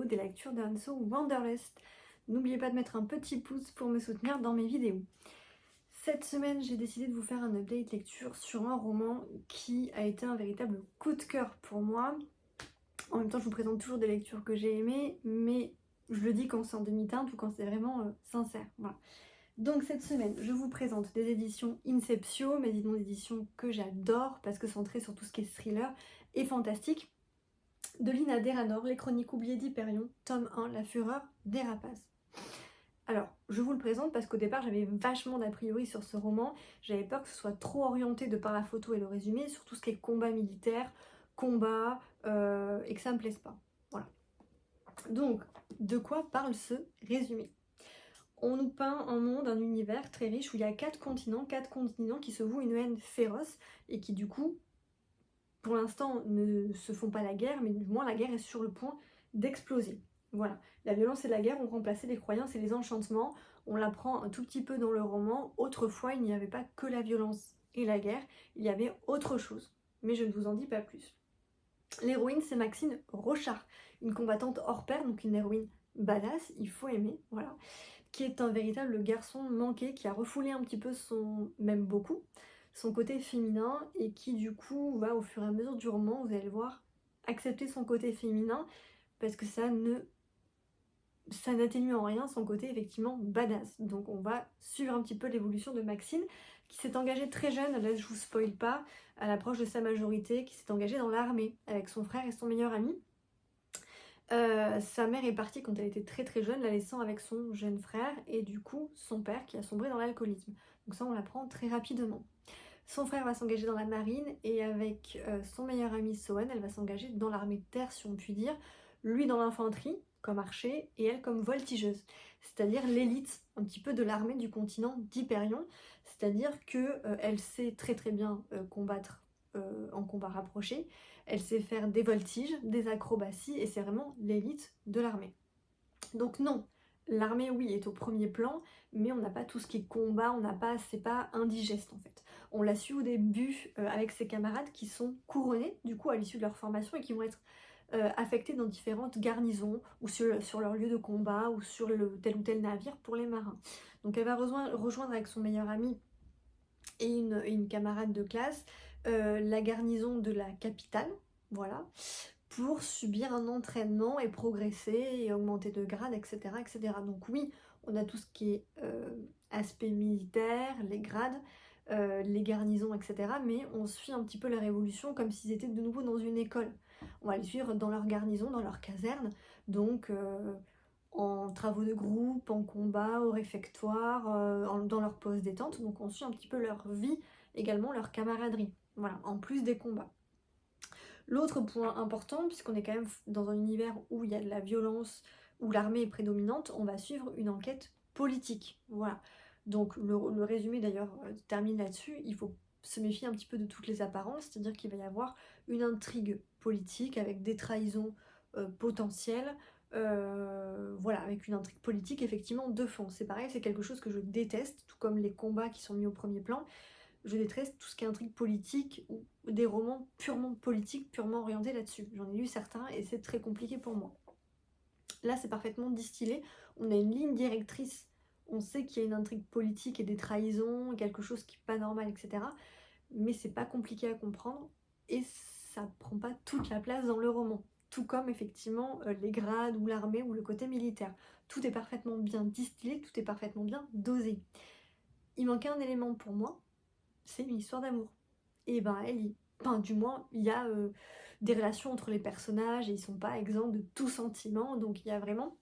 vidéo des lectures de Hanso Wanderlust. N'oubliez pas de mettre un petit pouce pour me soutenir dans mes vidéos. Cette semaine, j'ai décidé de vous faire un update lecture sur un roman qui a été un véritable coup de cœur pour moi. En même temps, je vous présente toujours des lectures que j'ai aimées, mais je le dis quand c'est en demi-teinte ou quand c'est vraiment sincère. Voilà. Donc cette semaine, je vous présente des éditions Inceptio, mes éditions que j'adore parce que centrées sur tout ce qui est thriller et fantastique. De Lina Deranor, Les Chroniques oubliées d'Hyperion, tome 1, La fureur des rapaces. Alors, je vous le présente parce qu'au départ, j'avais vachement d'a priori sur ce roman. J'avais peur que ce soit trop orienté de par la photo et le résumé sur tout ce qui est combat militaire, combat, et que ça me plaise pas. Voilà. Donc, de quoi parle ce résumé ? On nous peint un monde, un univers très riche où il y a 4 continents qui se vouent une haine féroce et qui du coup, pour l'instant, ne se font pas la guerre, mais du moins la guerre est sur le point d'exploser. Voilà, la violence et la guerre ont remplacé les croyances et les enchantements, on l'apprend un tout petit peu dans le roman. Autrefois, il n'y avait pas que la violence et la guerre, il y avait autre chose, mais je ne vous en dis pas plus. L'héroïne, c'est Maxine Rochard, une combattante hors pair, donc une héroïne badass, il faut aimer, voilà, qui est un véritable garçon manqué, qui a refoulé un petit peu même beaucoup, son côté féminin, et qui du coup va au fur et à mesure du roman, vous allez le voir, accepter son côté féminin, parce que ça n'atténue en rien son côté effectivement badass. Donc on va suivre un petit peu l'évolution de Maxine, qui s'est engagée très jeune, là je vous spoil pas, à l'approche de sa majorité, qui s'est engagée dans l'armée avec son frère et son meilleur ami. Sa mère est partie quand elle était très très jeune, la laissant avec son jeune frère et du coup son père qui a sombré dans l'alcoolisme. Donc ça on l'apprend très rapidement. Son frère va s'engager dans la marine et avec son meilleur ami Sohan, elle va s'engager dans l'armée de terre si on peut dire, lui dans l'infanterie comme archer et elle comme voltigeuse, c'est-à-dire l'élite un petit peu de l'armée du continent d'Hyperion, c'est-à-dire que elle sait très très bien combattre en combat rapproché, elle sait faire des voltiges, des acrobaties et c'est vraiment l'élite de l'armée. Donc non, l'armée oui est au premier plan, mais on n'a pas tout ce qui est combat, c'est pas indigeste en fait. On l'a su au début avec ses camarades qui sont couronnés du coup à l'issue de leur formation et qui vont être affectés dans différentes garnisons ou sur leur lieu de combat ou sur tel ou tel navire pour les marins. Donc elle va rejoindre avec son meilleur ami et une camarade de classe la garnison de la capitale, voilà, pour subir un entraînement et progresser et augmenter de grade, etc. etc. Donc oui, on a tout ce qui est aspect militaire, les grades, les garnisons, etc. Mais on suit un petit peu la révolution comme s'ils étaient de nouveau dans une école. On va les suivre dans leur garnison, dans leur caserne, donc en travaux de groupe, en combat, au réfectoire, dans leur pause détente. Donc on suit un petit peu leur vie, également leur camaraderie, voilà, en plus des combats. L'autre point important, puisqu'on est quand même dans un univers où il y a de la violence, où l'armée est prédominante, on va suivre une enquête politique. Voilà. Donc le résumé d'ailleurs termine là-dessus. Il faut se méfier un petit peu de toutes les apparences, c'est-à-dire qu'il va y avoir une intrigue politique avec des trahisons potentielles, voilà, avec une intrigue politique effectivement de fond. C'est pareil, c'est quelque chose que je déteste, tout comme les combats qui sont mis au premier plan. Je déteste tout ce qui est intrigue politique ou des romans purement politiques, purement orientés là-dessus. J'en ai lu certains et c'est très compliqué pour moi. Là, c'est parfaitement distillé. On a une ligne directrice. On sait qu'il y a une intrigue politique et des trahisons, quelque chose qui n'est pas normal, etc. Mais c'est pas compliqué à comprendre et ça prend pas toute la place dans le roman. Tout comme effectivement les grades ou l'armée ou le côté militaire. Tout est parfaitement bien distillé, tout est parfaitement bien dosé. Il manquait un élément pour moi, c'est une histoire d'amour. Et ben du moins, il y a des relations entre les personnages et ils sont pas exempts de tout sentiment, donc il y a vraiment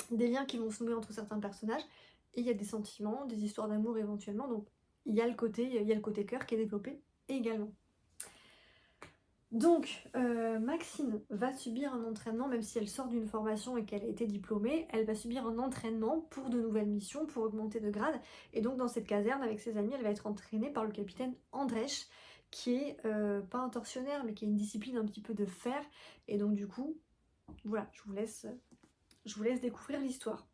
des liens qui vont se nouer entre certains personnages et il y a des sentiments, des histoires d'amour éventuellement, donc il y a le côté cœur qui est développé également. Donc, Maxine va subir un entraînement, même si elle sort d'une formation et qu'elle a été diplômée, elle va subir un entraînement pour de nouvelles missions, pour augmenter de grade. Et donc, dans cette caserne, avec ses amis, elle va être entraînée par le capitaine Andrèche, qui est pas un tortionnaire, mais qui a une discipline un petit peu de fer. Et donc, du coup, voilà, je vous laisse découvrir l'histoire.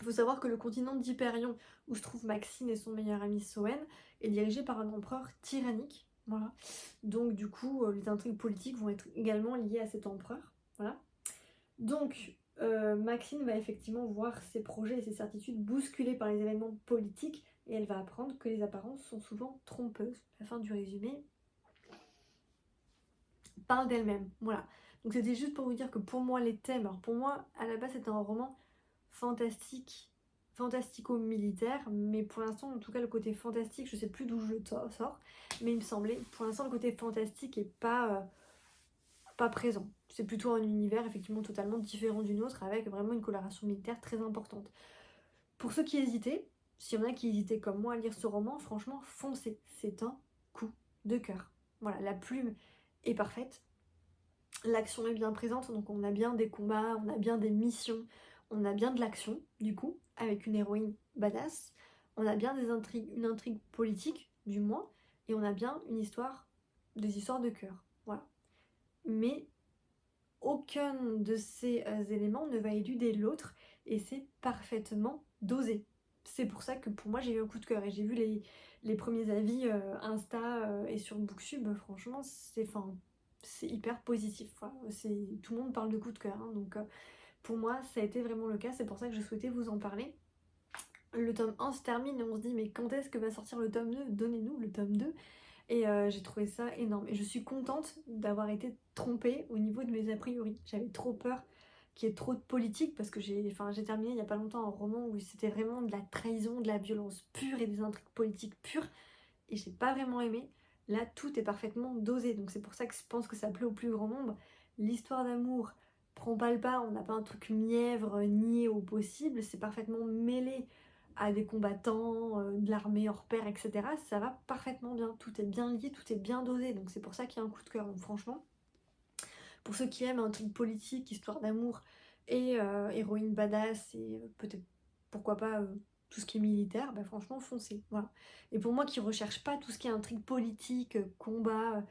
Il faut savoir que le continent d'Hyperion, où se trouve Maxine et son meilleur ami Sohen, est dirigé par un empereur tyrannique. Voilà. Donc du coup, les intrigues politiques vont être également liées à cet empereur. Voilà. Donc, Maxine va effectivement voir ses projets et ses certitudes bousculés par les événements politiques et elle va apprendre que les apparences sont souvent trompeuses. La fin du résumé parle d'elle-même, voilà. Donc c'était juste pour vous dire que pour moi les thèmes, alors pour moi à la base c'était un roman fantastique, fantastico-militaire, mais pour l'instant en tout cas le côté fantastique, je sais plus d'où je le sors, mais il me semblait, pour l'instant le côté fantastique est pas présent. C'est plutôt un univers effectivement totalement différent du nôtre avec vraiment une coloration militaire très importante. Pour ceux qui hésitaient, s'il y en a qui hésitaient comme moi à lire ce roman, franchement foncez, c'est un coup de cœur. Voilà, la plume est parfaite, l'action est bien présente, donc on a bien des combats, on a bien des missions, on a bien de l'action du coup, avec une héroïne badass, on a bien une intrigue politique du moins, et on a bien des histoires de cœur. Voilà. Mais aucun de ces éléments ne va éluder l'autre et c'est parfaitement dosé. C'est pour ça que pour moi j'ai eu un coup de cœur et j'ai vu les premiers avis Insta et sur Booktube, franchement c'est hyper positif. Voilà. Tout le monde parle de coup de cœur, hein, donc pour moi ça a été vraiment le cas, c'est pour ça que je souhaitais vous en parler. Le tome 1 se termine et on se dit mais quand est-ce que va sortir le tome 2? Donnez-nous le tome 2. Et j'ai trouvé ça énorme. Et je suis contente d'avoir été trompée au niveau de mes a priori. J'avais trop peur qu'il y ait trop de politique parce que j'ai terminé il n'y a pas longtemps un roman où c'était vraiment de la trahison, de la violence pure et des intrigues politiques pures. Et j'ai pas vraiment aimé. Là, tout est parfaitement dosé. Donc c'est pour ça que je pense que ça plaît au plus grand nombre. L'histoire d'amour prend pas le pas. On n'a pas un truc mièvre, niais au possible. C'est parfaitement mêlé à des combattants, de l'armée hors pair, etc. Ça va parfaitement bien, tout est bien lié, tout est bien dosé, donc c'est pour ça qu'il y a un coup de cœur. Donc franchement, pour ceux qui aiment un truc politique, histoire d'amour et héroïne badass et peut-être pourquoi pas tout ce qui est militaire, bah franchement foncez, voilà. Et pour moi qui recherche pas tout ce qui est intrigue politique, combat,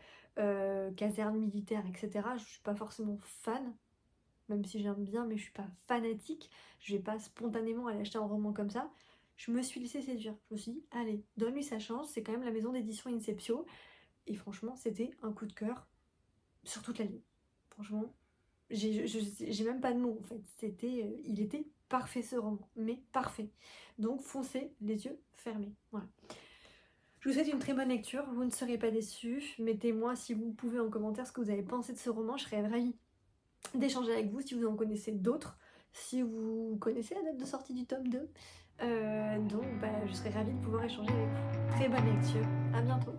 caserne militaire, etc., je suis pas forcément fan, même si j'aime bien, mais je suis pas fanatique, je vais pas spontanément aller acheter un roman comme ça. Je me suis laissée séduire. Je me suis dit, allez, donne-lui sa chance, c'est quand même la maison d'édition Inceptio. Et franchement, c'était un coup de cœur sur toute la ligne. Franchement, j'ai même pas de mots en fait. Il était parfait ce roman, mais parfait. Donc foncez les yeux fermés. Voilà. Je vous souhaite une très bonne lecture, vous ne serez pas déçus. Mettez-moi si vous pouvez en commentaire ce que vous avez pensé de ce roman, je serais ravie d'échanger avec vous si vous en connaissez d'autres, si vous connaissez la date de sortie du tome 2. Donc je serais ravie de pouvoir échanger avec vous. Très bonne lecture, à bientôt.